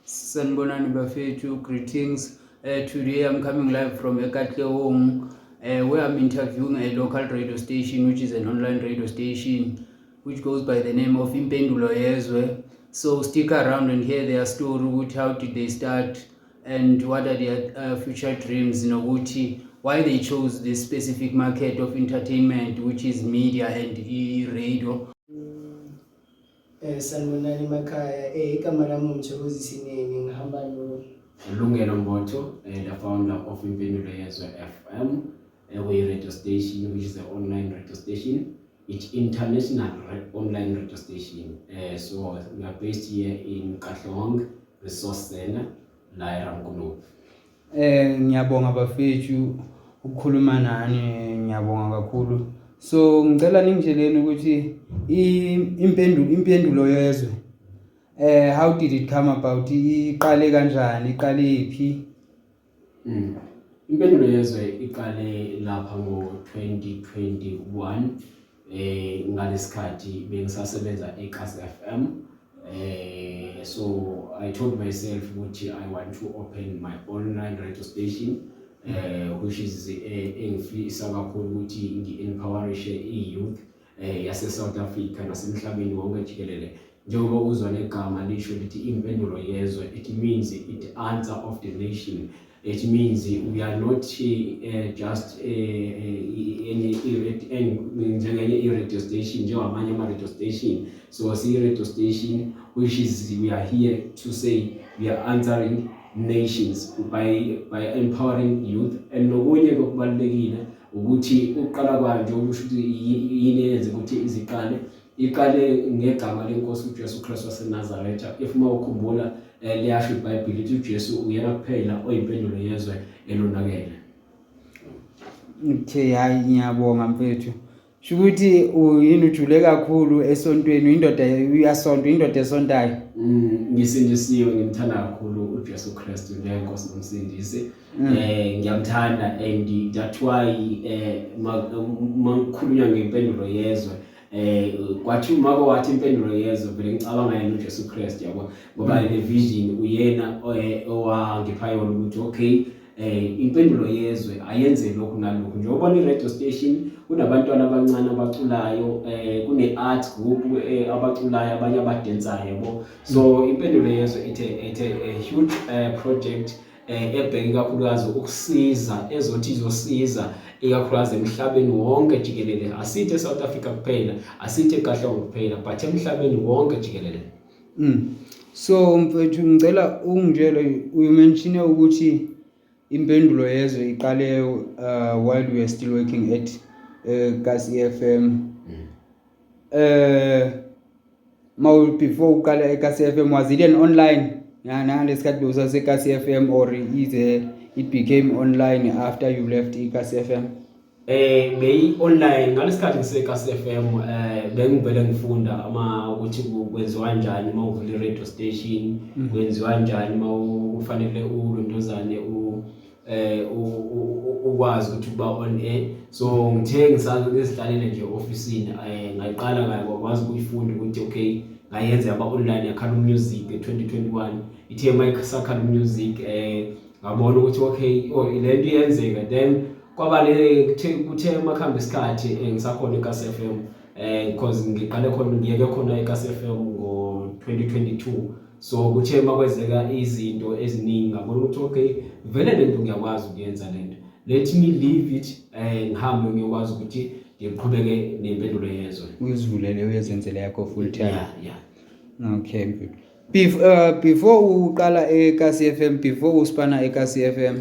Sanibonani bafethu, greetings. Today I'm coming live from Ekatle home, where I'm interviewing a local radio station, which is an online radio station, which goes by the name of Impendulo Yezwe. So stick around and hear their story, which how did they start, and what are their future dreams, why they chose this specific market of entertainment, which is media and radio. Sanibonani emakhaya igama lami Mthokozi Sineni ngihamba Lungelo Mboto, the founder of Impendulo Yezwe FM, a radio station which is an online radio station. It's international online radio station. So we are based here in Katlehong Resource Center, la eRamkuno. Ngiyabonga bafethu ukukhuluma nani, ngiyabonga kakhulu. So ngicela ningitsheleni ukuthi impendulo yezwe, how did it come about? Iqale kanjani? Iqale iphi? Impendulo yezwe iqale lapha ngo-2021 ngalesikhathi bengisasebenza eKasi FM. So I told myself ukuthi I want to open my online radio station, which is engifisa kakhulu ukuthi ngi-empowerishe i-youth yase South Africa nasemhlabeni wonke jikelele. Njengoba uzwa negama lisho lithi impendulo yezwe, it means it answer of the nation. It means we are not just any radio station, njengamanye ama-radio station. So see radio station, which is we are here to say we are answering nations by empowering youth. And nokunye okubalulekile ukuthi uqala kwanje ukusho ukuthi yini yenze ukuthi iqale ngegama lenkosi uJesu Kristu waseNazaretha. If mawukhumbula liyasho iBhayibheli lithi uJesu uyena kuphela oyimpendulo yezwe elonakele. Hayi ngiyabonga mfethu. Shukuthi yini ujule kakhulu esontweni, uyasonta, indoda esontayo. Ngisindisiwe, ngimthanda kakhulu uJesu Kristu lenkosi nomsindisi. Ngiyamthanda, and that's why makukhulunywa ngempendulo yezwe, kwathi mako wathi impendulo yezwe vele ngicabanga yena uJesu Kristu, yabo, ngoba le vision uyena owangipha yona ukuthi okay, impendulo yezwe ayenze lokhu nalokhu. Njengoba i-radio station kunabantwana abancane abaculayo, kune-art group abaculayo, abanye abadensayo, yabo. So impendulo yezwe it's a huge project ebheke kakhulukazi ukusiza, ezothi izosiza ikakhulukazi emhlabeni wonke jikelele. Asithi eSouth Africa kuphela, asithi eKatlehong kuphela, but emhlabeni wonke jikelele. So mfethu ngicela ungitshele, umention ukuthi impendulo yezwe iqale while we were still working at Kasi FM. Before uqala eKasi FM, was it an online? Nalesikhathi usase-Kasi FM, or it became online after you left iKasi FM? Beyi online ngalesikhathi ngiseKasi FM. Bengivele ngifunda ukuthi kwenziwa kanjani mawuvula i-radio station, kwenziwa kanjani mawufanele ulondozane ukwazi ukuthi uba on air. So ngithe ngisazihlalele nje ofisini, ngayiqala ngakwazi ukuyifunda ukuthi okay, ngayenza yaba online yakhala music 2021. Ithe Mike sakhala music, ngabona ukuthi okay, le nto iyenzeka. Then kwaba kuthe makhamba isikhathi ngisakhona eKasi FM, because ngiqale khona ngiyeke khona eKasi FM ngo-2022. So kuthe makwenzeka izinto eziningi, ngabona ukuthi okay, vele lento ngiyakwazi ukuyenza lento, let me leave it, ngihambe ngiyokwazi ukuthi ngiqhubeke nempendulo yezwe. Uzivulele uyezenzele yakho full time. Yeah. Okay. Before uqala eKasi FM, before uspana eKasi FM,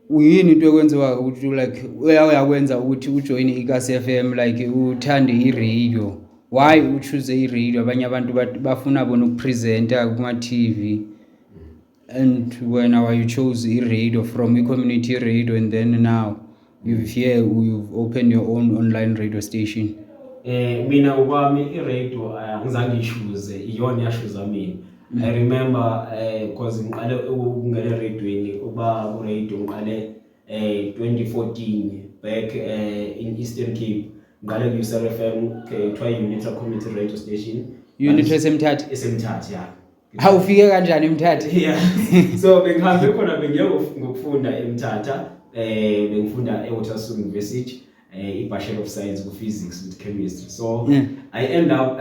uyini into ekwenziwa ukuthi like uyakwenza ukuthi ujoin iKasi FM, like uthande i-radio? Why you choose i-radio? Abanye abantu bafuna bona ukupresenta kuma TV, and when you chose i-radio from i-community radio, and then now you've opened your own online radio station. Mina ukwami i-radio ngizange ishuze, iyona yashuza mina. I remember because ngiqale ukungena eradioini, uba ku-radio ngiqale 2014 back in Eastern Cape. Ngale ku-USR FM, kuthiwa i-Unitra Community Radio Station. unit esemthatha esemthatha yeah. Awufike kanjani eMthatha? Yeah. So bengihambe khona bengiye ngokufunda eMthatha bengifunda eWaterstones University i-Bachelor of Science ku-Physics with Chemistry. So I end up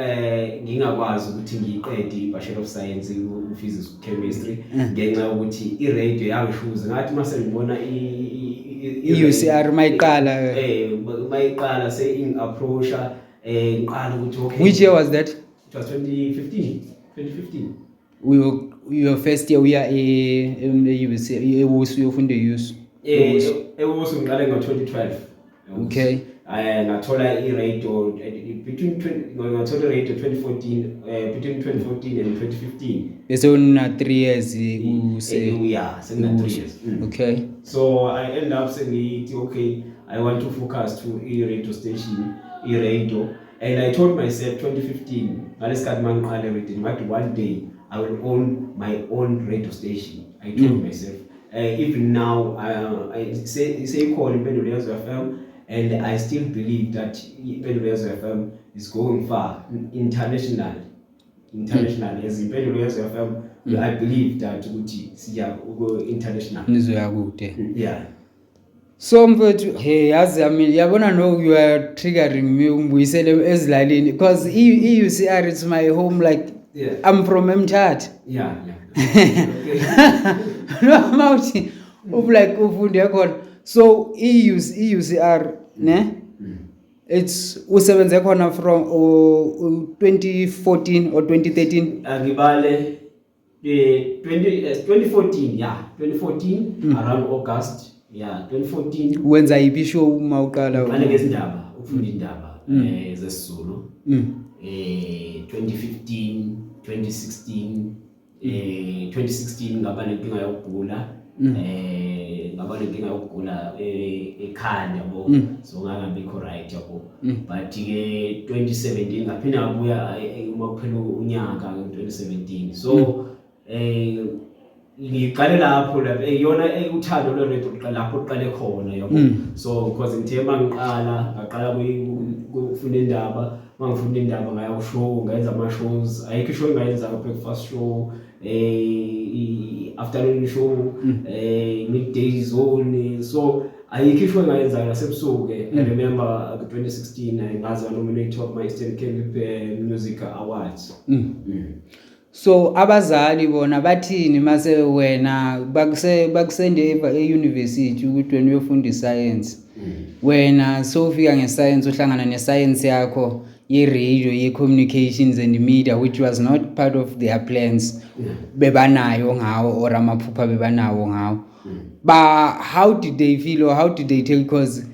ngingakwazi ukuthi ngiqede i-Bachelor of Science ku-Physics ku-Chemistry ngenxa ukuthi i-radio yangishuza ngathi mase ngibona i-UCR mayiqala mayiqala se-approacha ngiqala ukuthi okay. Which year was that? It was 2015. Your first year uya e-UCR uyofunda e-UCR. Ewosu ngiqale ngo-2012. Okay. Ngathola i-radio ngathola i-radio 2014 between 2014 and 2015. Bese una 3 years Yeah, sengina 3 years. Okay. So I end up saying okay, I want to focus to i-radio station, i-radio. And I told myself 2015, ngalesikhathi mangiqala radio, ngathi one day I will own my own radio station. I told myself. Even now, I say call Impendulo Yazoo FM, and I still believe that Impendulo Yazoo FM is going far international. As Impendulo Yazoo FM, I believe that siya go international. Nizoya kude. Yeah. So mfethu yazi yami yabona no you are triggering me ungibuyisele ezilalini because i-UCR it's my home like yeah. I'm from Mthatha. Yeah. No mawuthi like ufunde khona so i-UCR ne it's usebenze khona from 2014 or 2013 ngibale 2014 yeah 2014 around August. Yeah, 2014. Wenza yipi show uma uqala? Ngale ngezindaba, ukufunda indaba zesiZulu. 2015, 2016, 2016 ngaba nenkinga yokugula. Ngaba nenkinga yokugula ekhanda yabo. So ngangabikho right yabo. But ke 2017 ngaphinda ngabuya uma kuphela unyaka ngo2017. So ngiqale lapho yona uthando lweredo lapho uqale khona yabo so because ngithema ngaqala ukufunda indaba mangifunda indaba ngaya ku show ngayenza ama shows ayikho show ngayenza breakfast show afternoon show midday zone so ayikho show ngayenza ngasebusuku I remember 2016 ngaza nominated for my Eastern Cape Music Awards. So abazali bona bathini mase wena bakusende e-university ukuthi wena uyofunda i-science wena sofika nge-science uhlangana ne-science yakho ye-radio ye-communications and media which was not part of their plans bebanayo ngawo or amaphupha bebanawo ngawo how did they feel or how did they take because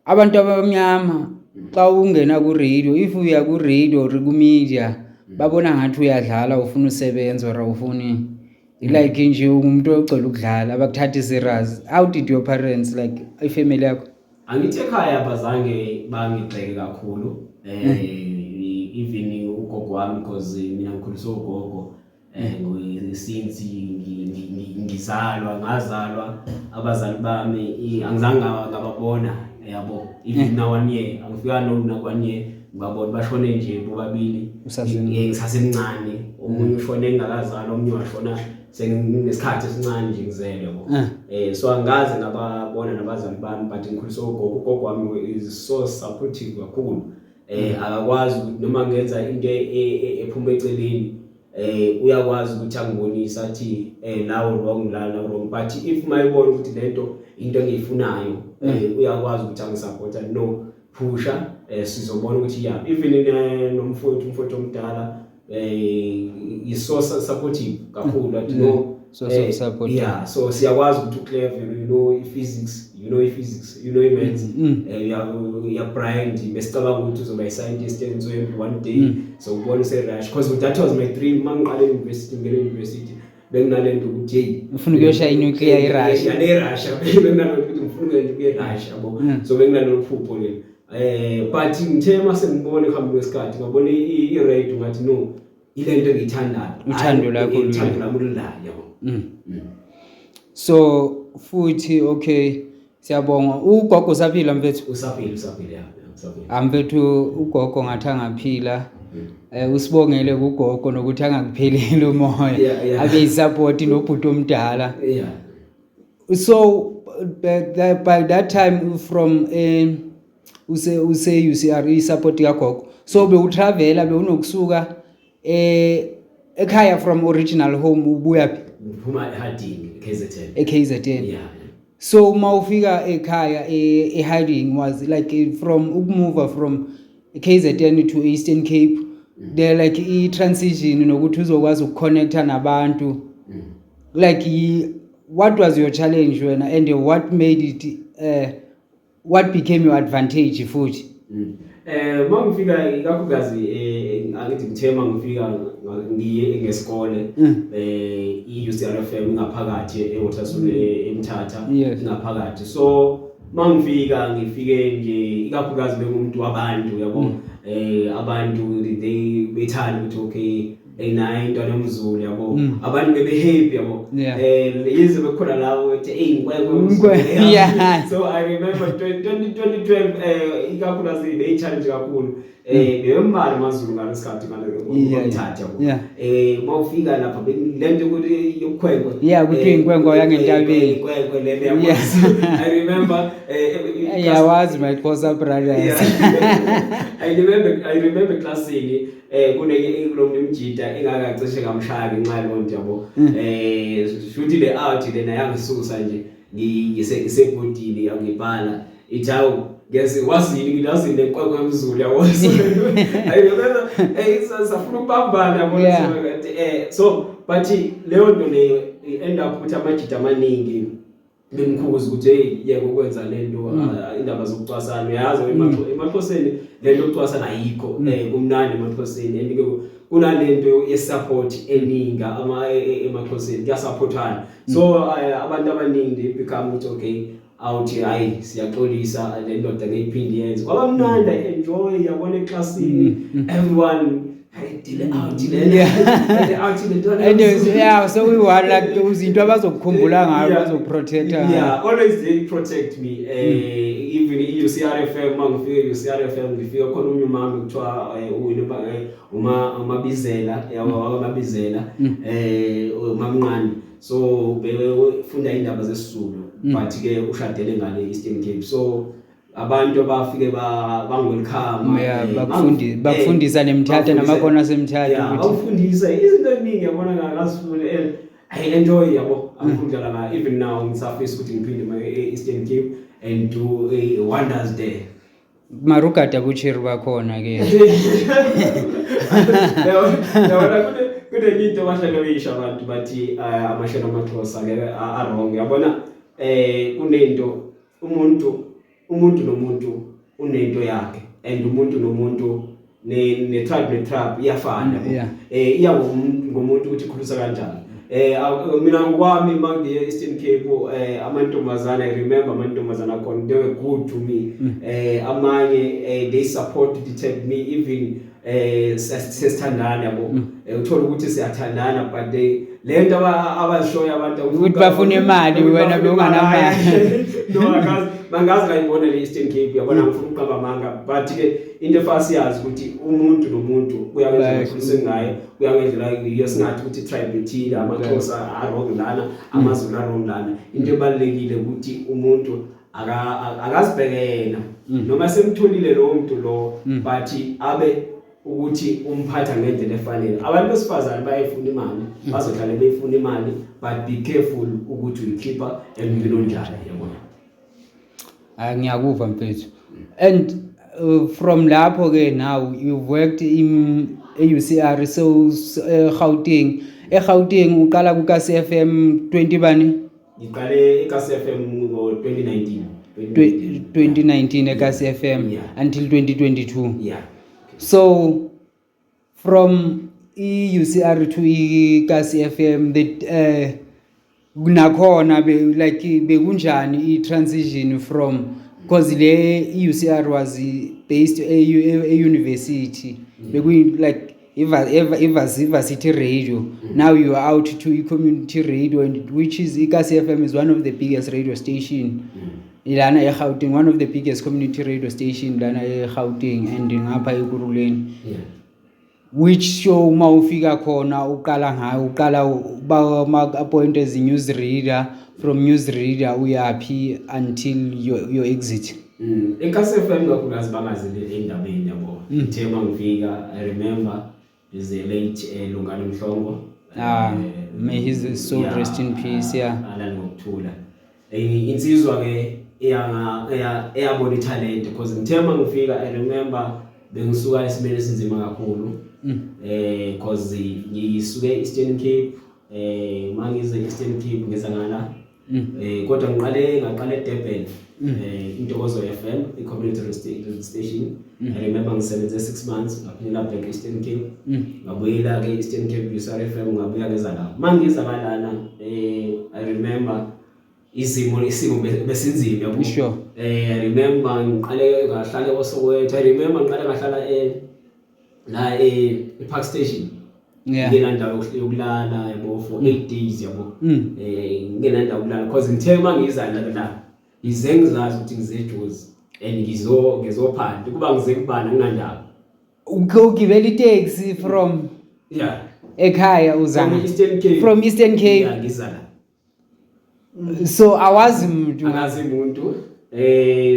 abantu abamnyama xa ungena ku-radio if uya ku-radio or ku-media babona ngathi uyadlala ufuna usebenza or ufuni like nje umuntu ocela ukudlala abakuthatha serious. How did your parents like ifamily yakho? Angithi ekhaya abazange bangigxeke kakhulu even ugogo wami because mina ngikhuliswe ugogo since ngazalwa abazali bami angizange ngababona yabo even now one year angifika nona one year ngabona bashone nje bobabili ngisasemncane omunye ushone engakazalwa omunye washona senginesikhathi esincane nje ngizele yabo so angaze ngababona nabazali bami but ngikhuliswe ugogo wami is so supportive kakhulu akakwazi ukuthi noma ngenza into ephuma eceleni uyakwazi ukuthi angibonisa athi nawo wrong but if mayibona ukuthi lento into engiyifunayo uyakwazi ukuthi angisupport no pusha sizobona ukuthi yeah even nomfowethu omdala is so supportive kakhulu at no so support yeah so siyakwazi ukuthi uclever you know physics you know maths you blind mesicabanga ukuthi uzoba scientist enzoyembi one day so ubona rush because that was my dream mangiqale university benginalento ukuthi hey ufuna ukuyoshaya inuclear irush benginalento ukuthi ngifuna ukuya irush yabo so benginalento phupho le but ngithema sengibone khamba kwesikhathi ngabona i-radio ngathi no ilento engiyithandayo uthando lakho la yabo so futhi okay siyabonga ugogo usaphila mfethu usaphila yeah amfethu ugogo ngathi angaphila usibongele kugogo nokuthi angakupheleli umoya abe yisupport nobhuti omdala. So by that time from use UCR support kagogo, so bewutravela bewunokusuka ekhaya from original home ubuya Phuma eHarding KZN. eKZN. So mawufika ekhaya eHarding was like from ukmove from KZN to Eastern Cape, there like transition nokuthi uzokwazi ukconnecta nabantu, like what was your challenge wena and what made it what became your advantage futhi? Mangifika ikakhulukazi angithi ngithema ngifika ngiye ngesikole i-UCRFM ngaphakathi eWatersound eMthatha ngaphakathi. So mangifika ngifike nje ikakhulukazi bengumuntu wabantu yabo, abantu they bethanda ukuthi okay naye into nomzulu yabo, abantu bebehappy yabo, yize bekhona lawo ethi inkwenkwe. So I remember 2012 ikakhulukazi le challenge kakhulu beyemali amazulu ngalesikhathi ngomthatha yabo, mawufika lapha lento ukuthi yokwenkwe kuthi inkwenkwe yangentabeni inkwenkwe lele yabo. I remember yawazi my Xhosa brothers. I remember classini kulo mjida engakacishe kamshaya ngenxa yonto yabo, futhi le out lena yangisusa nje ngisebhodini yangibhala ithawu ngeze wazini ngilazini lenkwenkwe emzulu yabo. I remember safuna ukubambana yabo. So but leyo nto leyo end up ukuthi amajida amaningi bemkhuza ukuthi hey yeke ukwenza lento indaba zokucwasana uyazi emaXhoseni lento yokucwasana ayikho kumnandi emaXhoseni, and kunalento yesupport eninga emaXhoseni kuyasupportana. So abantu abaningi become ukuthi okay awuthi hayi siyaxolisa le ndoda ngeyiphindi yenze kwaba mnandi, enjoy yabona eclassini everyone so we were like uzinto abazokukhumbula ngayo bazokuprotecta. Always they protect me. Even i-UCRFM mangifika i-UCRFM ngifika khona umnye umama kuthiwa umabizela yabamabizela uMamnqani, so befunda indaba zesizulu but ke ushadele ngale Eastern Cape, so abantu abafike bangwelcome bakufundisa neMthatha namakhono aseMthatha ukuthi bafundisa izinto eziningi yabona ngasifuna I enjoy yabo angifundela nga even now ngisafisa ukuthi ngiphinde e-Eastern Cape and do wonders there. Marugada kuchiri bakhona ke yabona kude into bahlakabisha abantu bathi amashela amaXhosa ke wrong yabona kunento umuntu nomuntu unento yakhe, and umuntu nomuntu ne-tribe iyafana iya ngomuntu ukuthi khulusa kanjani. Mina ngokwami mangiye Eastern Cape amantombazana, I remember amantombazana khona they were good to me. Amanye they supported me even sesithandana yabo, uthola ukuthi siyathandana but they lento abashoya abantu ukuthi bafuna imali wena bewunganamali. No, bangazi ngayibona le Eastern Cape yabona ngifuna ukuqamba amanga, but ke into efasiyazi ukuthi umuntu nomuntu kuyawenza ukuthi ngaye kuyawenza yesingathi ukuthi tribe ethile amaXhosa arong lana amaZulu arong lana. Into ebalekile ukuthi umuntu akazibhekena noma semtholile lo muntu lo but abe ukuthi umphatha ngendlela efanele. Abantu besifazane bayifuna imali, bazohlala beyifuna imali, but be careful ukuthi uyikhipha empilweni njalo yabona. Ngiyakuva mfethu. And from lapho ke now you've worked in UCR, so Gauteng. eGauteng uqala ku KCFM 20 bani? Ngiqale eKCFM ngo-2019. 2019 eKCFM until 2022. Yeah. So from UCR to KCFM that nakhona like bekunjani i-transition from, because le UCR was based a university, like Varsity Radio. Now you are out to community radio, and which is KCFM is one of the biggest radio station lana eGauteng, one of the biggest community radio station lana eGauteng and ngapha eKuruleni. which show uma ufika khona uqala ngayo uqala appoint as a newsreader, from newsreader uyaphi until your exit? Ekhasi FM kakhulukazi bangazile endabeni yabo. Ithe mangifika, I remember is a late Lungano Mhlongo. May his soul rest in peace. Alala ngokuthula. Insizwa ke eyabona talent because ngithe mangifika, I remember bengisuka esimene sinzima kakhulu. Because ngisuke Eastern Cape, mangize Eastern Cape ngizangana. Kodwa ngaqale eDurban. Intokozo FM, the community radio station. I remember ngisebenze 6 months ngaphindela back Eastern Cape. Ngabuyela ke Eastern Cape Usar FM ngabuya ngeza la. Mangiza kalana I remember isimo besinzima yabo. Sure. I remember ngiqale ngahlala eSoweto. I remember ngiqale ngahlala la Park Station. Nginanda yokulala yabo for 8 days yabo. Nginanda yokulala because ngithe mangiza la ize ngizazi ukuthi ngizejozi and ngizophanda kuba ngize kubana nginandaba. Ugibela itaxi from ekhaya uzana from Eastern Cape. Yeah, ngizala. So awazi umuntu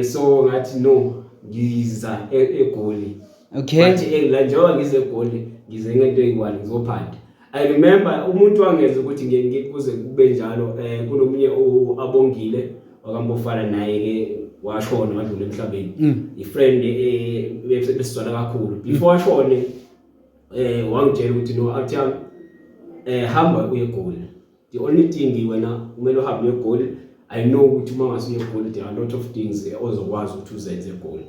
so ngathi no ngiza eGoli. Okay. But la njengoba ngize eGoli ngize ngento eyikwani ngizophanda. I remember umuntu wangeza ukuthi ngikuze kube njalo kunomunye abongile wakambofana naye ke washona wadlula emhlabeni. I-friend besizwana kakhulu before ashone wangitshela ukuthi no athi hamba uye eGoli. The only thing wena kumele uhambe eGoli, I know ukuthi uma ngasuye eGoli there are a lot of things ozokwazi ukuthi uzenze eGoli.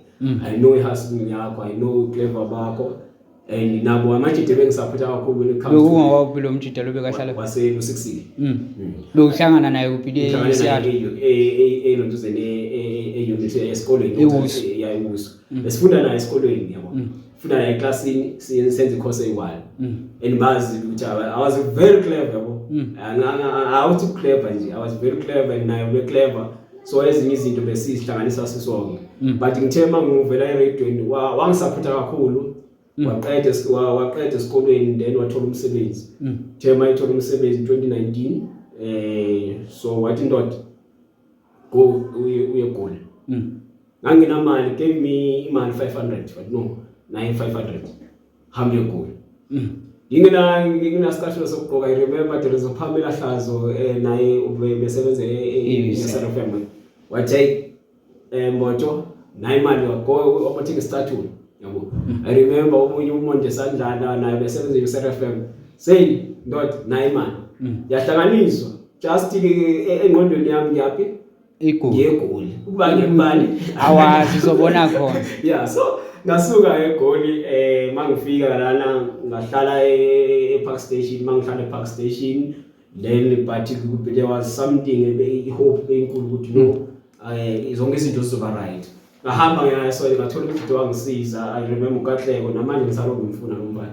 I know ihustle yakho, I know clever bakho and nabo amajide bengisupporta kakhulu when it comes to lokungawaphi lo mjida lobe kahlala wase lo 60. Lokuhlangana naye kuphi eSiyalo unity esikolweni eWusu. Besifunda naye esikolweni yabo. Funda naye eclassini senze course eyiwala. And bazi ukuthi I was very clever yabo. I was clever nje. I was very clever and I was clever. So ezinye izinto besihlanganisa sisonke. But ngithema ngivela eRadweni wangisupporta kakhulu. Waqeda esikolweni then wathola umsebenzi. Thema ithola umsebenzi 2019. So wathi ndoda go uye eGoli. Nganginamali gave me imali 500 but no 9500 hambe eGoli. Ngina skasholo sokugqoka. I remember there is a Pamela Hlazo naye ubesebenza eSarafema. Wathi moto naye imali wago ophathe statue yabo. I remember omunye umonde sandlana naye besebenza eSarafema. Say not naye imali yahlanganiswa just engqondweni yami ngiyaphi eGoli ukuba ngembali awazi uzobona khona. Yeah, so ngasuka eGoli mangifika lana ngahlala ePark Station. Mangihlala ePark Station then but there was something hope enkulu ukuthi no zonke izinto zizoba right. Ngahamba ngaso ngathola umuntu wangisiza. I remember uKahleko namanje ngisalokhu ngimfuna ngoba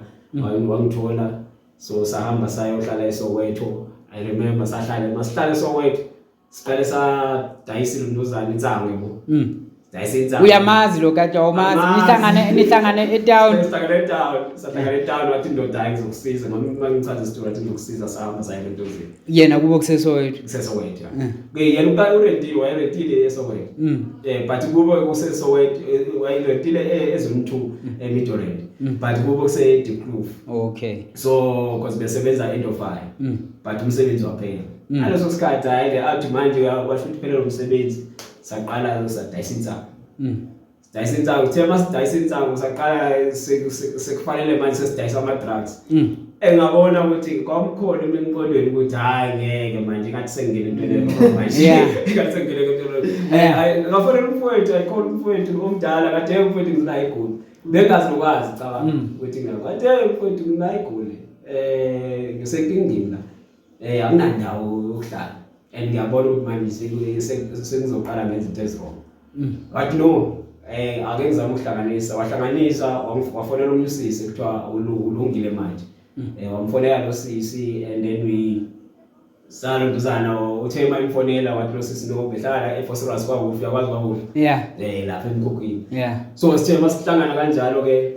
wangithola. So sahamba sayohlala eSoweto. I remember masihlala eSoweto siqale sadayisa indozana intsango yebo. Dayisa intsango. Uyamazi lo kade awumazi nihlangane etown. Sahlangana etown wathi indoda ngizokusiza mangichaza isitori wathi ngizokusiza sahamba sayile entozini. Yena kubo kuseSoweto. KuseSoweto. Yena wayerentile eSoweto. But kubo kuseSoweto wayerentile ezomthu eMidrand. But kubo kuse Diepkloof. Okay. So because besebenza end of fire. But umsebenzi waphela. Aleso sikhathi hayi athi manje washo uphelele umsebenzi saqala sadayisa intsango. Sidayisa intsango thema sidayisa intsango saqala sekufanele manje sesidayisa ama drugs. Engabona ukuthi kwamkhona emqondweni ukuthi hayi ngeke manje ngathi sengene into le manje. Ngathi sengene into le. Ngafonela umfowethu ayikho umfowethu omdala kade umfowethu ngila eGoli. Bengazi lokwazi cabanga ukuthi ngakade umfowethu ngila eGoli. Ngisenkingini la. Akunandawo yokuhlala and ngiyabona ukuthi manje sengizoqala ngenza into ezirong. Wathi no ake ngizama ukuhlanganisa. Wahlanganisa wafonela umsisi kuthiwa ulungile manje. Wamfonela lo sisi and then we salo nduzana uthema imfonela wathi lo sisi no behlala eFosroas kwakuhle yakwazi kwakuhle. Lapha eMkhukhwini. So sithe masihlangana kanjalo ke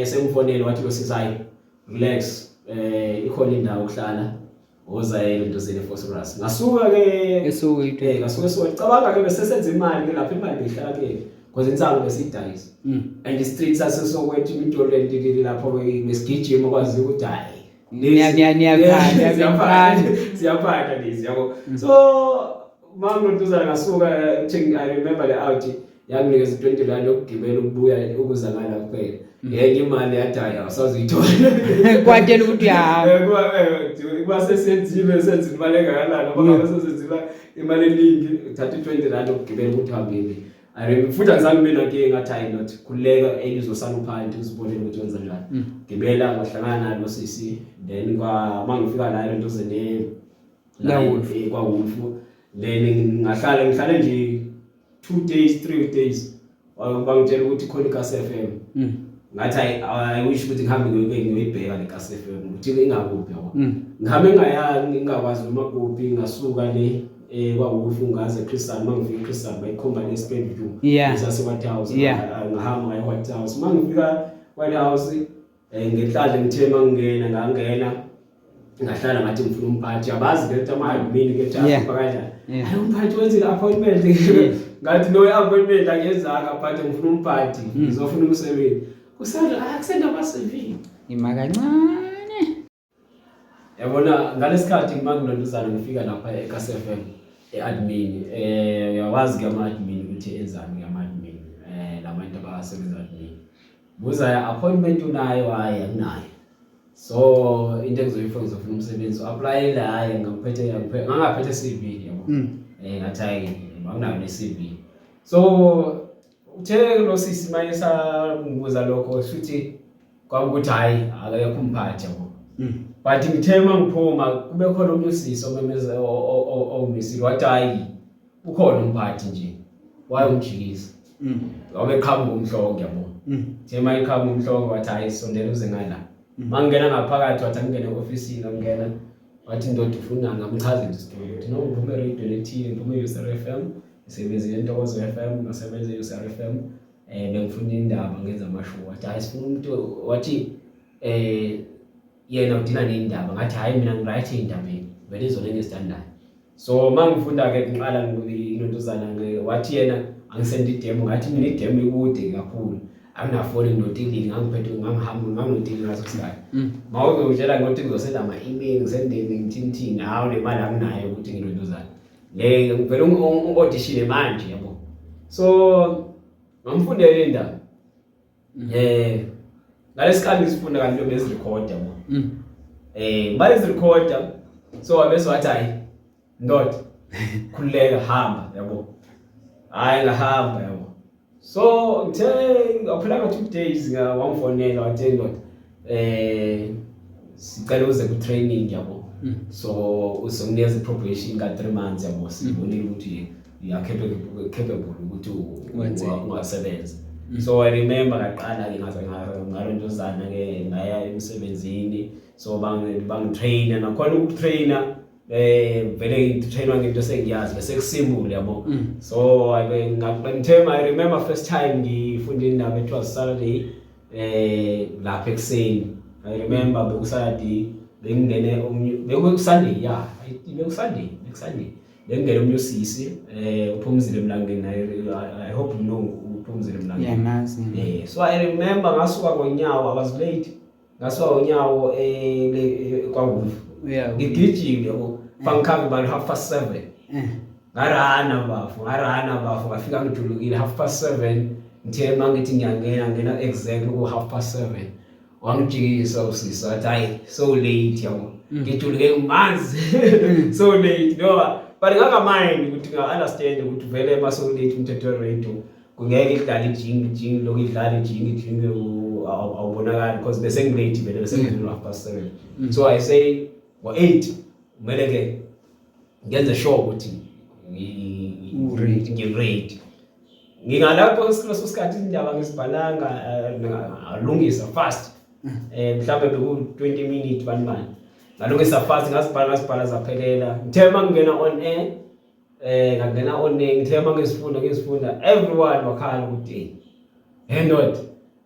semfonela wathi lo sisi hayi relax ikhona indawo ukuhlala ozayela into zene phosphorus ngasuka ke Soweto ngasuka cabanga ke besesenza imali ke lapha imali behlala ke because insango besidayisa and the streets asesokwethu into lentike lapho besigijima kwazi ukuthi hayi siyaphatha lezi yabo so mangilotuzana ngasuka I remember the out yanginikeza 20 rand yokugibela ukubuya ukuzangala kuphela yenye imali yadaya awusazuyithola kwatela ukuthi hamba kwasesenzile senza imali engakanani ngoba sesenzile imali eningi uthatha 20 rand yokugibela ukuthi uhambile I remember futhi angizange mina ke ngathi hayi not kuleka elizosala uphansi uzibonele ukuthi wenza njani gibela ngahlangana nalo sisi then mangifika la into zene la kwa Wolf then ngihlale nje 2 days 3 days bangitshela ukuthi khona iKasi FM ngathi I wish ukuthi ngihambe ngiyoyibheka le Kasi FM ukuthi ingakuphi yabo ngihambe ngingakwazi noma kuphi ngasuka le kwa Wolf ngaze Crystal mangifika Crystal bayikhomba le Spend View sase White House ngahamba ngaye White House mangifika White House ngihlale ngithema ngangena ngahlala ngathi ngifuna umphathi abazi ke ama-admin ke kanjani hayi umphathi wenze appointment ngathi no appointment angezanga but ngifuna umphathi ngizofuna umsebenzi kusanda akusenda ama-CV ima kancane yabona ngalesikhathi ngimangilonduzana ngifika lapha eKasi FM admin yawazi ke ama-admin ukuthi enzani ama-admin labantu abasebenza admin buza appointment unayo hayi akunayo so into engizoyifuna ngizofuna umsebenzi apply la hayi ngangaphethe CV yabo ngathi anginayo ne-CV so uthe lo sisi manje sangibuza lokho futhi kwakuthi hayi akekho umphathi yabo but ngithema ngiphuma kube khona umuntu usisi omemeza omisile wathi hayi ukhona umphathi nje wayongijikisa wabe khamba umhlongo yabo thema ikhamba umhlongo wathi hayi sondela uze ngala mangena ngaphakathi wathi angene e-ofisini angena wathi indoda ufuna ngamchazela isitori ukuthi no ngiphume radio lethini ngiphume USR FM ngisebenza eNtokozo FM ngasebenza USR FM bengifuna indaba ngenza amashow wathi hayi sifuna umuntu wathi yena udina neindaba ngathi hayi mina ngiright endabeni vele izona engizithandayo so mangifunda ke ngiqala ngilondozana wathi yena angisenda idemo ngathi mina idemo ikude kakhulu anginafoni nginotilili ngangiphethe ngangihamba nginotili ngaso sikhathi mawuke utshela ngokuthi ngizosenda ama-email ngisendeni ngithini hawu le mali anginayo ukuthi ngilondozana le vele ungodishile manje yabo so ngamfundela indaba ngalesikhathi ngisifunda kanti nto bezirekhoda yabo bayizirekhoda so wabese wathi hayi ndoda khululeka hamba yabo hayi ngahamba yabo so ngithe ngaphela ka 2 days wamfonela wathi ndoda sicela uze ku training yabo so uzonginikeza probation ka 3 months yabo sibonile ukuthi you are capable ukuthi ungasebenza so I remember ngaqala ke ngalondozana ke ngaya emsebenzini so bangitrainer nakhona ukutrainer vele ngitrainwa ngento sengiyazi bese kusimule yabo so ngithema I remember first time ngifunda indaba it was Saturday lapha ekseni I remember bekusaturday bengene bekusunday bekusunday bengene omnye usisi uphumzile Mlangeni I hope you know uphumzile Mlangeni so I remember ngasuka ngonyawo I was late ngasuka ngonyawo kwa Wolf ngigijile yabo fangikhambe by 7:30 ngarana bafu ngafika ngijulukile 7:30 ngithema ngithi ngiyangena exactly ku 7:30 wangijikisa usisi wathi hayi so late yabo ngijuluke manzi so late no but ngakamind ukuthi nga-understand ukuthi vele maso late umthetho we-radio kungeke idlale ijingi lokhu idlale ijingi awubonakali because bese ngilate vele bese ngidlula 7:30 so I say ngo-8 kumele ke ngenze sure ukuthi ngi-ready ngingalapho leso sikhathi indaba ngisibhalanga alungisa fast mhlawumbe beku-20 minutes bani ngalungisa fast ngazibhala zaphelela ngithema ngingena on air ngangena on air ngithema ngisifunda everyone wakhala ukuthi hey ndoda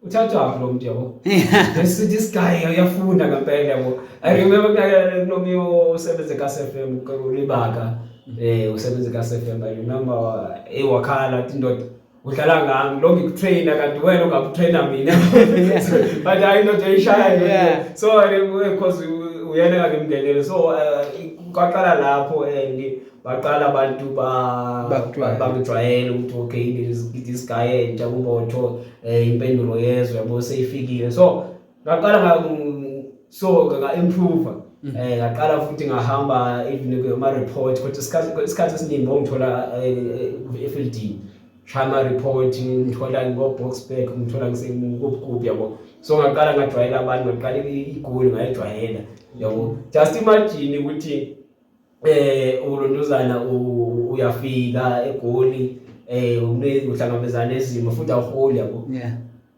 uthatha lo muntu yabo this guy uyafunda ngempela yabo. I remember kunomyo usebenze kaSFM kulibaka usebenze kaSFM. I remember ewakhala indoda udlala ngami lo ngikutrainer kanti wena ungakutrainer mina but I know Jayshaya. So because uyena ngimngenele so kwaqala lapho baqala abantu bangijwayele ukuthi okay this guy entsha ubotho impendulo yezwe yabo seyifikile. So ngaqala nga improve ngaqala futhi ngahamba even ama report kodwa isikhathi esiningi ngithola efieldini shama report ngithola ngoBoxback ngithola ngisengubhubhu yabo. So ngaqala ngajwayela abantu ngaqala igoli ngayijwayela yabo. Just imagine ukuthi ulondozana uyafika egoli uhlangabezana nezimo futhi awuholi yabo.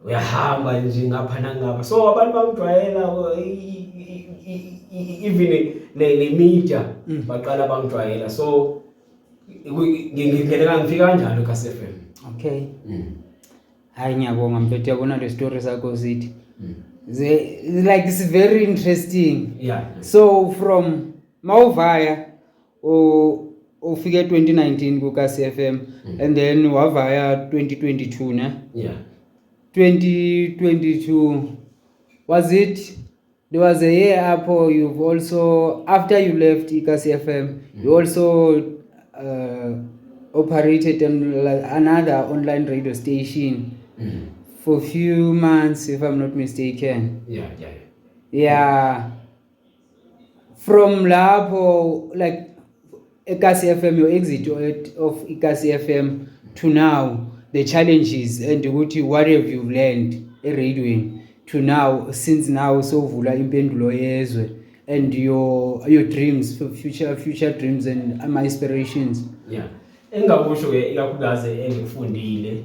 Uyahamba nje ngapha nangapha. So abantu bangijwayela even le media baqala bangijwayela. So ngingena ngifika kanjalo kaSFM. Okay. Hayi ngiyabonga mfethu yabona le story sakho zithi. Like it's very interesting. Yeah. So from Mauvaya ufike 2019 ku kaSFM and then wavaya 2022 ne? Yeah. 2022 was it there was a year apho you've also after you left kaSFM you also operated on another online radio station for a few months if I'm not mistaken. Yeah. From lapho like kaSFM your exit of kaSFM to now the challenges and what have you learned radioing to now since now sovula impendulo yezwe and your dreams for future dreams and my aspirations. Yeah. Engakusho ke ikakhulukazi engikufundile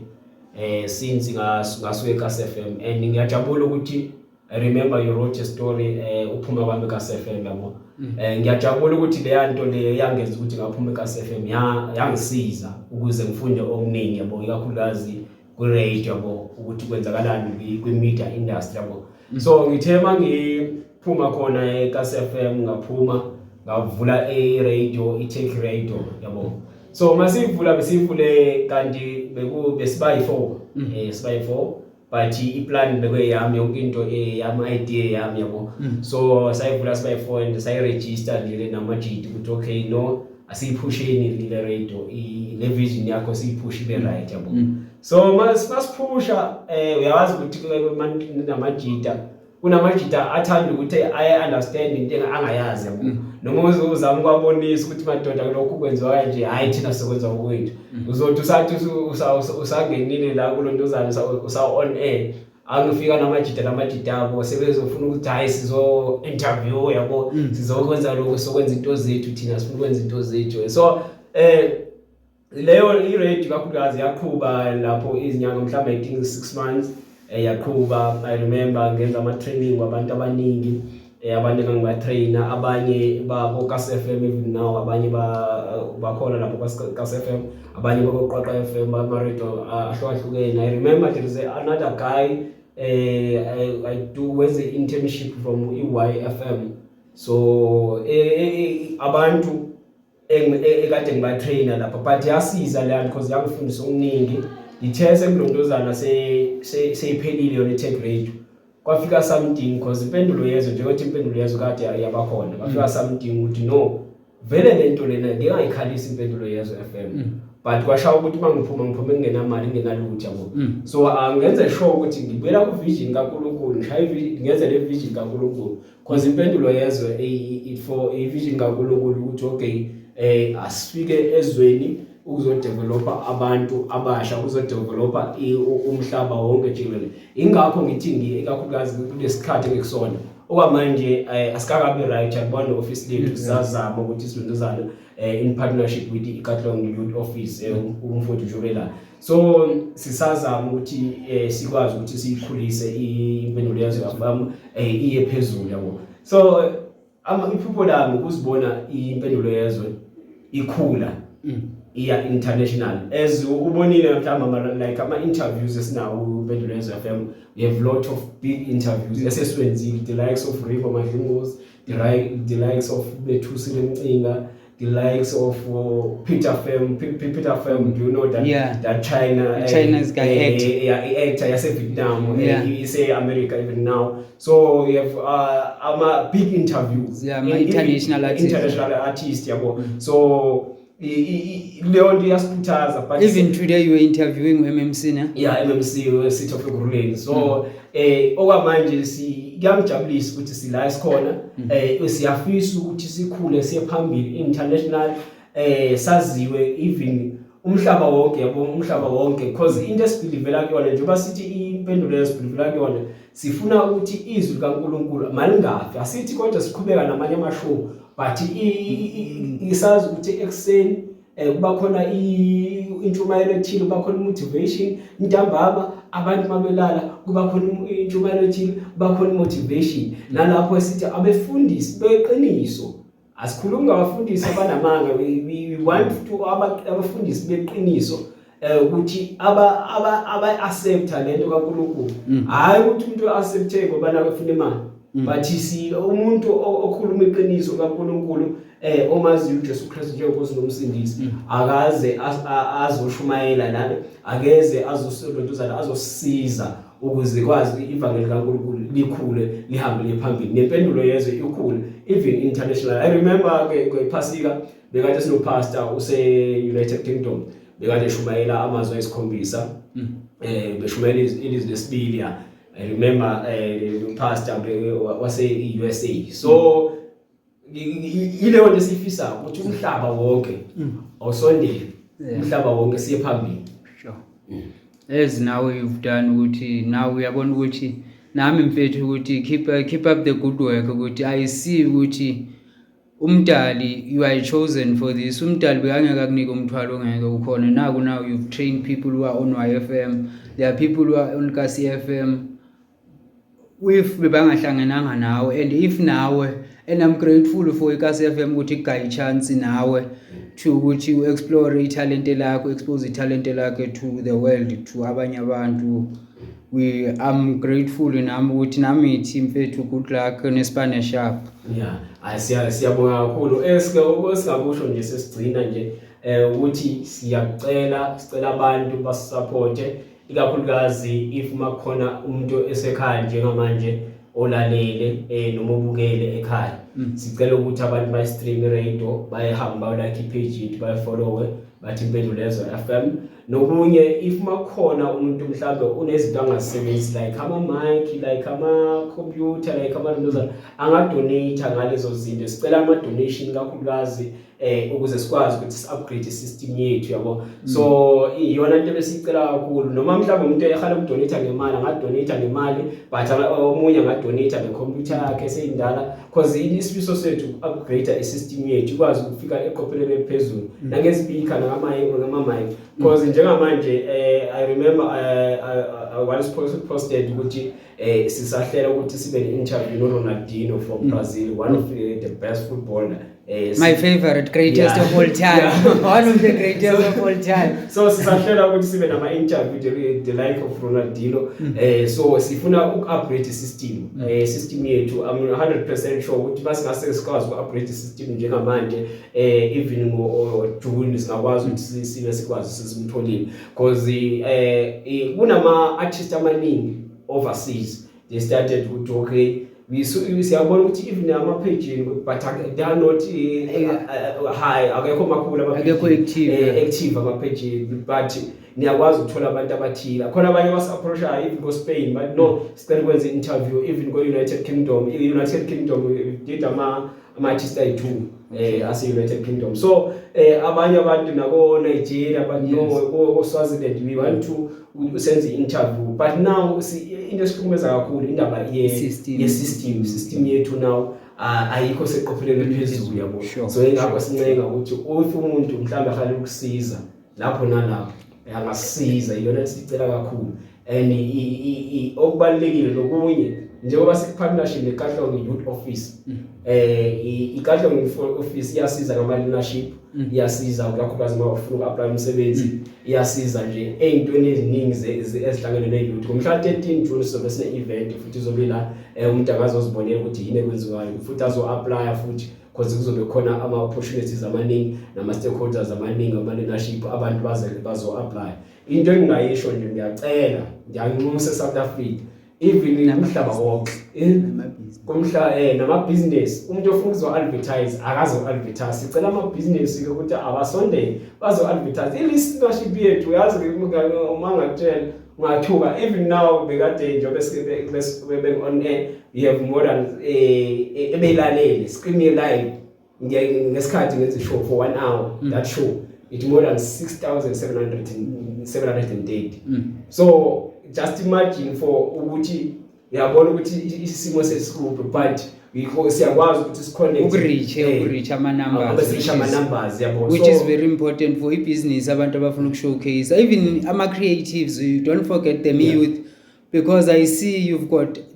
since ngasuke kaSFM and ngiyajabula ukuthi I remember you wrote a story uphuma kwami kaSFM yabo. Ngiyajabula ukuthi le nto le yangenza ukuthi ngaphuma kaSFM yangisiza ukuze ngifunde okuningi yabo ikakhulukazi ku radio yabo ukuthi kwenzakalani kwi media industry yabo. So ngithema ngiphuma khona kaSFM ngaphuma ngavula radio iTech radio yabo. So masivula besivule kanti besiba yi4 siba yi4 but iplan bekuyami yonke into yami idea yami yabo. So sayivula siba yi4 and sayiregister nje namajidi ukuthi okay no asiyiphusheni le radio le vision yakho siyiphushi be right yabo. So masiphusha uyawazi ukuthi namajida kunamajida athanda ukuthi I understand into angayazi yabo. Noma uzama ukwabonisa ukuthi madoda lokho kwenziwa kanje hayi thina sikwenza ngokwethu. Uzothi usathi usangenile la kulondozana usa on air angifika namajida abo sebezofuna ukuthi hayi sizo interview yabo sizokwenza lokho sokwenza into zethu thina sifuna ukwenza into zethu. So leyo i-radio kakhulukazi yaqhuba lapho izinyanga mhlawumbe I think 6 months yaqhuba. I remember ngenza ama training kwabantu abaningi abantu engangibatrainer abanye babo kaSFM even now abanye bakhona lapho kaSFM abanye bakoqaqa FM ama-radio ahlukahlukene. I remember there is another guy I do with the internship from EYFM. So abantu ekade ngibatrainer lapha but yasiza la because yangifundisa okuningi. Ngithese kulondozana seyiphelile yona iTech radio. Kwafika something because impendulo yezo njengokuthi impendulo yezo kade yabakhona kwafika something ukuthi no vele lento lena ngiyayikhalisa impendulo yezo FM but kwashawa ukuthi mangiphuma ngingenamali nginalutho yabo. So angenze sure ukuthi ngibuyela ku vision kaNkulunkulu ngenze le vision kaNkulunkulu because impendulo yezo for a vision kaNkulunkulu ukuthi okay asifike ezweni ukuzodevelopa abantu abasha ukuzodevelopa umhlaba wonke jikelele. Ingakho ngithi ikakhulukazi kulesikhathi ngekusona okwamanje asikakabe right yabona office lethu sizazama ukuthi silondozane in partnership with iKatlong Youth Office umfowethu Julela. So sisazama ukuthi sikwazi ukuthi siyikhulise impendulo yazo yafam iye phezulu yabo. So iphupho lami ukuzibona impendulo yezwe ikhula iya international. As ubonile mhlawumbe like ama-interviews esinawo uPendulezo FM, we have lot of big interviews esesiwenzile, the likes of Rico Madlingozi, the likes of Bethusile Mcinga, the likes of Peter Pham. Do you know that? Yeah. That China's guy actor yase Vietnam, he's America even now. So we have big interviews. Yeah, international artists. So leyo nto iyasikhuthaza, but even today you were interviewing MMC na? Yeah, MMC City of Ekurhuleni. So okwamanje kuyamjabulisa ukuthi sila sikhona, siyafisa ukuthi sikhule siye phambili international, saziwe even umhlaba wonke, because into esibhilivela kuyona njengoba sithi impendulo esibhilivela kuyona, sifuna ukuthi izwi kaNkulunkulu malingafi. Asithi kodwa siqhubeka namanye amashow, but isazi ukuthi ekseni kuba khona intshumayelo ethile, kuba khona motivation, ntambama abantu mabelala kuba khona intshumayelo ethile, kuba khona motivation. Nalapho sithi abefundisi beqiniso, asikhulumi ngabafundisi abanamanga, we want to abafundisi beqiniso ukuthi aba accepta lento kaNkulunkulu, hayi ukuthi umuntu accepte ngoba nakufuna imali, but si umuntu okhuluma iqiniso kaNkulunkulu, omaziyo uJesu Kristu njengoNkosi nomsindisi, akaze azoshumayela nabe, akeze azosondozana, azosiza ukuze kwazi ivangeli kaNkulunkulu likhule lihambe liphambili, nempendulo yezwe ikhule even international. I remember kwePhasika bekade sino pastor use United Kingdom, bekade shumayela amazwi esikhombisa, beshumayela ilizwi lesibili. I remember the pastor wase USA. So ileyo nto sifisa ukuthi umhlaba wonke awusondele, umhlaba wonke siye phambili. Sure. As now you've done ukuthi now uyabona ukuthi nami mfethu ukuthi keep up the good work, ukuthi I see ukuthi umdali you are chosen for this. Umdali bekangeke akunika umthwalo ongeke ukhona. Now you've trained people who are on YFM, there are people who are on Kasi FM. If bebangahlangananga nawe, and if nawe, and I'm grateful for Kasi FM ukuthi gayi chance nawe to ukuthi you explore talent lakho, expose talent lakho to the world, to abanye abantu. I'm grateful nami ukuthi nami team fethu good luck nesipane sharp. Yeah, siyabonga kakhulu. Esingabusho nje sesigcina nje ukuthi sicela abantu basupporte, ikakhulukazi if makhona umuntu esekhaya njengamanje olalele noma ubukele ekhaya, sicela ukuthi abantu ba stream radio bayehamba like page yethu, bayifollowe bathi Impendulezo FM. Nokunye if makhona umuntu mhlambe unezinto angazisebenzi like ama mic, like ama computer, like ama ndozana, angadonate ngalezo zinto. Sicela ama donation kakhulukazi ukuze sikwazi ukuthi si-upgrade system yethu, yabo. So iyona into besicela kakhulu, noma mhlawumbe umuntu ekhale ukudonate ngemali, angadonate ngemali, but omunye angadonate ngecomputer yakhe eseyindala, because isifiso sethu upgrade i-system yethu ikwazi ukufika eqophelweni eliphezulu nangezipeaker ngama-mic, because njengamanje I remember I once posted ukuthi sisahlela ukuthi sibe ne-interview noRonaldinho from Brazil, one of the best footballer. My favorite, greatest of all time. One of the greatest of all time. So sisahlela ukuthi sibe nama-interview the like of Ronaldinho. So sifuna uku-upgrade system yethu. I'm 100% sure ukuthi basingase sikwazi uku-upgrade system njengamanje, even ngo-June singakwazi ukuthi sibe sikwazi sizimtholile, because kunama-artist amaningi overseas. They started with okay, siyabona ukuthi even ama-page but they are not high, akekho makhulu active ama-page, but niyakwazi ukuthola abantu abathile. Khona abanye basi-approachayo even go-Spain, but no, sicela kwenze interview even go-United Kingdom. I-United Kingdom did ama-artist ayi-2 ase-United Kingdom. So abanye abantu nako-Nigeria, but no, Swaziland, we want to senze i-interview. But now into esikhumeza kakhulu indaba ye-system yethu now ayikho seqophelweni eliphezulu, yabo. So ingakho sincenga ukuthi if umuntu mhlawumbe akhale ukusiza lapho nalapho angasiza, iyona sicela kakhulu. And okubalulekile nokunye njengoba sipartnership neKatlehong Youth Office iKatlehong Youth Office iyasiza ngama leadership iyasiza kakhulukazi uma ufuna uku-apply umsebenzi iyasiza nje ey'ntweni eziningi ezihlangene ne-youth. Ngomhla 13 June sizobe sine-event futhi izobe la umuntu angazozibonela ukuthi yini ekwenziwayo futhi azo-apply futhi because kuzobe khona ama-opportunities amaningi nama-stakeholders amaningi ama-leadership abantu bazo-apply. Into engingayisho nje ngiyacela ngiyanxusa eSouth Africa even umhlaba wonke namabhizinisi umuntu ofuna ukuzo-advertise akazo-advertise. Sicela amabhizinisi ukuthi abasondele bazo-advertise i-listenership yethu. Uyazi uma ngakutshela ngathuka even now bekade nje bese on air we have more than ebeyilalele screaming live ngesikhathi ngenze show for 1 hour. That show it more than 6,730. So just imagine for ukuthi yabona ukuthi isimo sesikuphi but siyakwazi ukuthi siconnect ukureach ama numbers yabo, which is very important for business abantu abafuna ukushowcase even ama creatives. You don't forget them, youth, because I see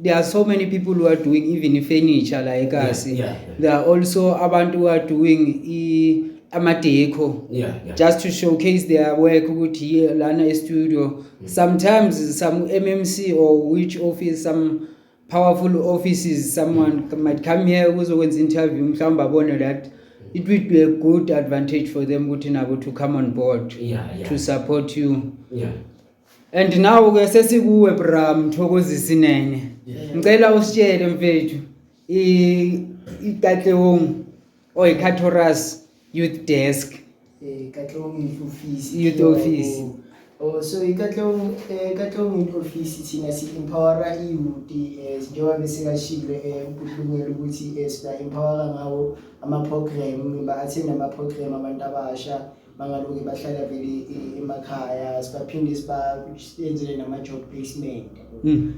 there are so many people who are doing even furniture like us. There are also abantu who are doing ama-deco just to showcase their work ukuthi lana studio. Sometimes some MMC or which office, some powerful offices, someone might come here uzokwenza interview mhlawumbe abone that it would be a good advantage for them ukuthi nabo to come on board to support you. And now ke sesikuwe Bram Thokozisinene, ngicela usitshele mfethu iKatlehong or iKatoras Youth Desk Katlehong Youth Office. So iKatlehong Youth Office thina si-empowera i-youth njengoba besikashile ukulungela ukuthi siba-empowera ngawo ama-program, ba-attend ama-program abantu abasha bangaloke bahlala vele emakhaya, sibaphinde sibenzele nama-job placement.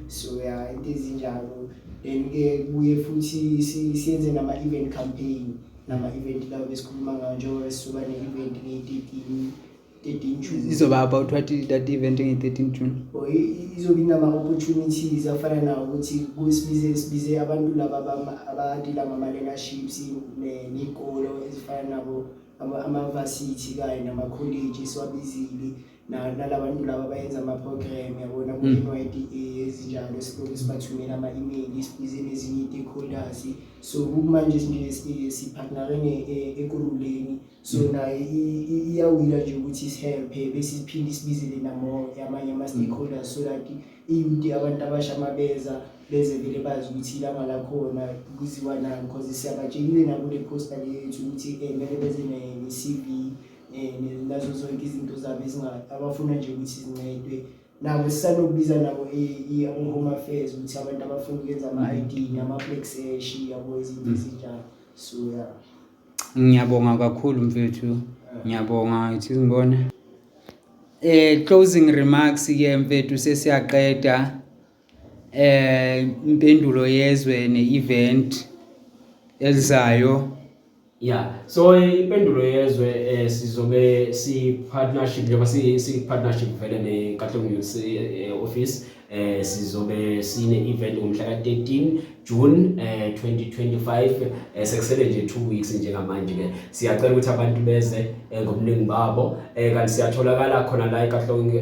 So into ezinjalo. Then ke kuye futhi siyenze nama-event campaign nama-event lawo besikhuluma ngayo njengoba sisuka ne-event nge-13 June. Izoba about what is that event nge-13 June? Izobe nama-opportunities afana nawo ukuthi sibize abantu laba abadila ngama-learnerships ney'kolo ezifana nabo ama-varsity kanye nama-college siwabizile nalabantu laba bayenza ama-program yabona ku-NYDA ezinjalo. Siloke sibathumela ama-email sibize nezinye i-stakeholders. So kumanje nje sipartnerene ekululeni, so naye iyawina nje ukuthi sihelphe bese siphinde sibizele amanye ama-stakeholders so that iyouth abantu abasha mabeza beze vele bazi ukuthi ilanga lakhona kuziwa nani, because siyabatshelile nakule poster yethu ukuthi mele beze ne-CV nazo zonke izinto zabo abafuna nje ukuthi zincedwe. Nabo sisanokubiza nabo i-home affairs ukuthi abantu abafuna ukwenza ama-ID nama-plexesh yabo izinto ezinjalo. So ngiyabonga kakhulu mfethu, ngiyabonga ithi ngibone. Closing remarks ke mfethu sesiyaqeda impendulo yezwe ne-event elizayo. So impendulo yezwe sizobe si-partnership njengoba si-partnership vele neKatlehong Youth Office. Sizobe sine-event ngomhla ka-13 June 2025. Sekusele nje 2 weeks njengamanje ke siyacela ukuthi abantu beze ngobuningi babo kanti siyatholakala khona la eKatlehong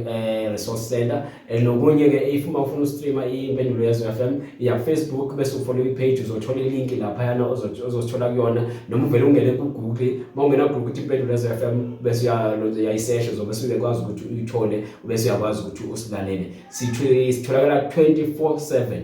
Resource Center. Nokunye ke if uma ufuna ustreama impendulo yezwe FM ya Facebook bese ufollow i-page uzothola i-link lapha yana ozosithola kuyona, noma uvele ungene ku-Google mawungena ku-Google ukuthi impendulo yezwe FM bese uyayisesha zobe uyakwazi ukuthi uyithole bese uyakwazi ukuthi usilalele. Sitholakala 24/7